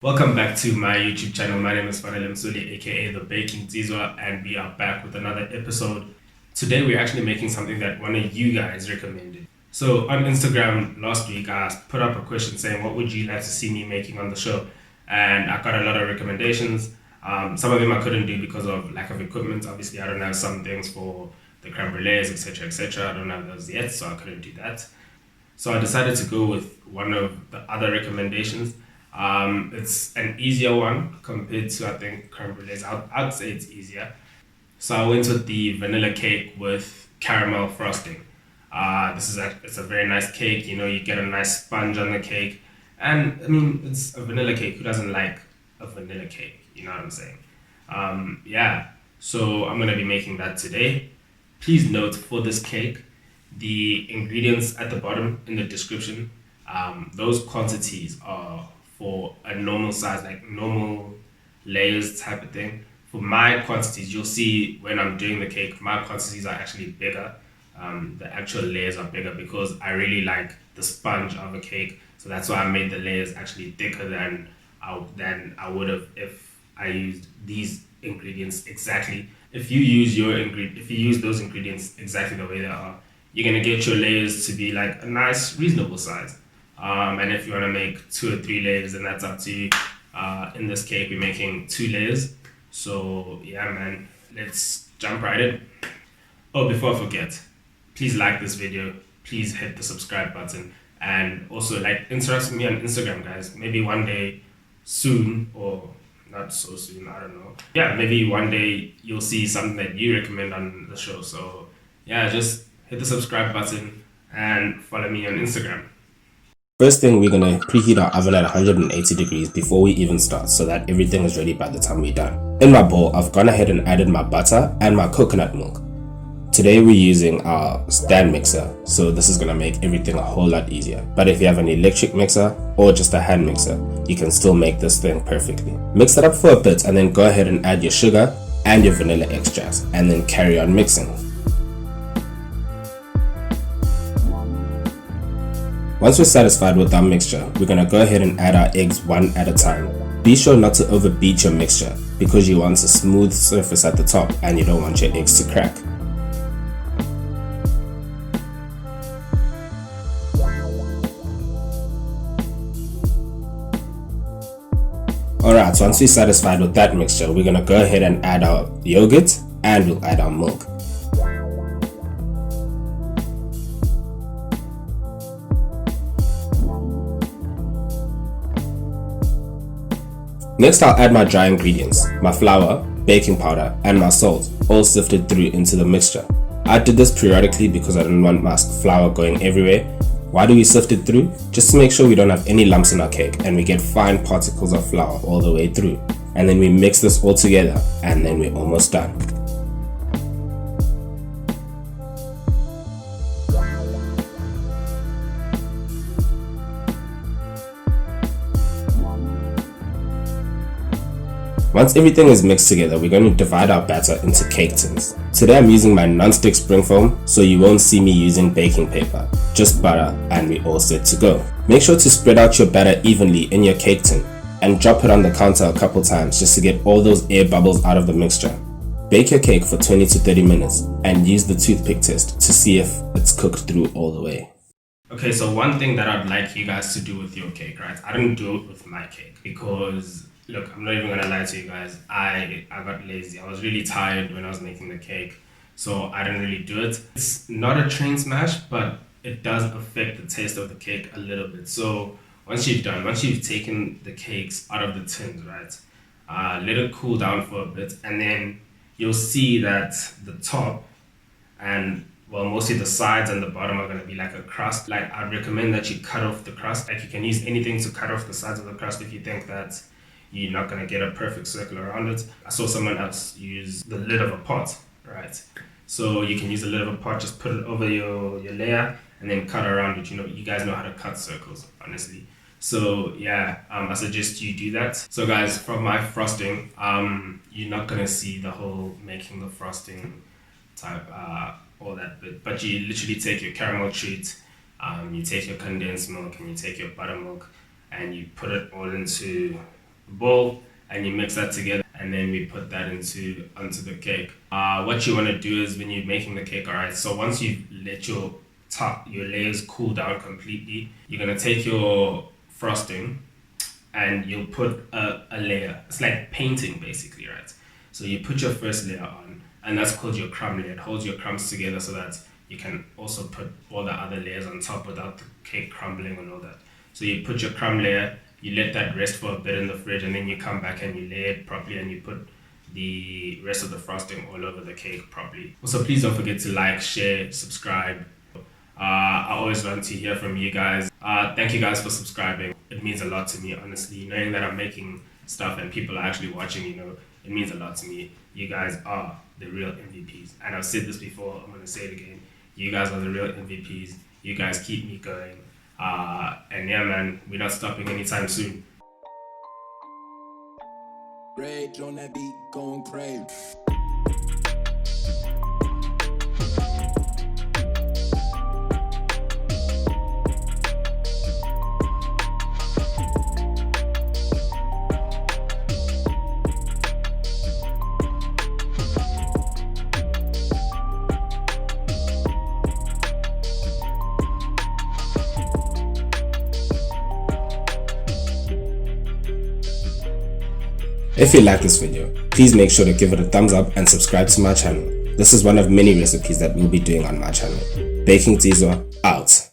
Welcome back to my YouTube channel. My name is Msuli, aka the Baking Nsizwa, and we are back with another episode. Today we're actually making something that one of you guys recommended. So on Instagram last week I put up a question saying what would you like to see me making on the show, and I got a lot of recommendations. Some of them I couldn't do because of lack of equipment. Obviously I don't have some things for the creme brulees, etc, etc. I don't have those yet, so I couldn't do that. So I decided to go with one of the other recommendations. It's an easier one compared to, I think, creme brulees. I'd say it's easier. So I went with the vanilla cake with caramel frosting. It's a very nice cake. You know, you get a nice sponge on the cake, and I mean, it's a vanilla cake. Who doesn't like a vanilla cake? You know what I'm saying? Yeah. So I'm gonna be making that today. Please note for this cake, the ingredients at the bottom in the description. Those quantities are for a normal size, like normal layers type of thing. For my quantities, you'll see when I'm doing the cake, my quantities are actually bigger. The actual layers are bigger because I really like the sponge of a cake. So that's why I made the layers actually thicker than I would have if I used these ingredients exactly. If you use those ingredients exactly the way they are, you're gonna get your layers to be like a nice, reasonable size. And if you want to make 2 or 3 layers, then that's up to you. In this cake, we're making 2 layers. So yeah, man, let's jump right in. Oh, before I forget, please like this video. Please hit the subscribe button. And also interact with me on Instagram, guys. Maybe one day soon, or not so soon, I don't know. Yeah, maybe one day you'll see something that you recommend on the show. So yeah, just hit the subscribe button and follow me on Instagram. First thing, we're gonna preheat our oven at 180 degrees before we even start so that everything is ready by the time we're done. In my bowl, I've gone ahead and added my butter and my coconut milk. Today we're using our stand mixer, so this is gonna make everything a whole lot easier. But if you have an electric mixer or just a hand mixer, you can still make this thing perfectly. Mix it up for a bit and then go ahead and add your sugar and your vanilla extracts and then carry on mixing. Once we're satisfied with our mixture, we're going to go ahead and add our eggs one at a time. Be sure not to overbeat your mixture because you want a smooth surface at the top and you don't want your eggs to crack. Alright, so once we're satisfied with that mixture, we're going to go ahead and add our yogurt and we'll add our milk. Next, I'll add my dry ingredients, my flour, baking powder, and my salt, all sifted through into the mixture. I did this periodically because I didn't want my flour going everywhere. Why do we sift it through? Just to make sure we don't have any lumps in our cake and we get fine particles of flour all the way through. And then we mix this all together and then we're almost done. Once everything is mixed together, we're going to divide our batter into cake tins. Today I'm using my non-stick spring foam, so you won't see me using baking paper, just butter, and we're all set to go. Make sure to spread out your batter evenly in your cake tin and drop it on the counter a couple times just to get all those air bubbles out of the mixture. Bake your cake for 20 to 30 minutes and use the toothpick test to see if it's cooked through all the way. Okay, so one thing that I'd like you guys to do with your cake, right? I didn't do it with my cake because, look, I'm not even gonna lie to you guys. I got lazy. I was really tired when I was making the cake, so I didn't really do it. It's not a train smash, but it does affect the taste of the cake a little bit. So once you've taken the cakes out of the tins, right? Let it cool down for a bit, and then you'll see that the top and mostly the sides and the bottom are going to be like a crust. Like, I'd recommend that you cut off the crust. Like, you can use anything to cut off the sides of the crust if you think that you're not going to get a perfect circle around it. I saw someone else use the lid of a pot, right? So you can use the lid of a pot, just put it over your layer and then cut around it. You know, you guys know how to cut circles, honestly. So yeah, I suggest you do that. So guys, from my frosting, you're not going to see the whole making the frosting type, all that bit, but you literally take your caramel treat, you take your condensed milk and you take your buttermilk and you put it all into bowl, and you mix that together, and then we put that onto the cake. What you want to do is when you're making the cake, alright, so once you've let your layers cool down completely, you're gonna take your frosting and you'll put a layer. It's like painting basically, right? So you put your first layer on, and that's called your crumb layer. It holds your crumbs together so that you can also put all the other layers on top without the cake crumbling and all that. So you put your crumb layer, you let that rest for a bit in the fridge, and then you come back and you lay it properly and you put the rest of the frosting all over the cake properly. Also, please don't forget to like, share, subscribe. I always want to hear from you guys. Thank you guys for subscribing. It means a lot to me, honestly. Knowing that I'm making stuff and people are actually watching, it means a lot to me. You guys are the real MVPs. And I've said this before, I'm going to say it again. You guys are the real MVPs. You guys keep me going. And yeah, man, we're not stopping anytime soon. Rage on that beat, going crazy. If you like this video, please make sure to give it a thumbs up and subscribe to my channel. This is one of many recipes that we'll be doing on my channel. Baking Nsizwa, out.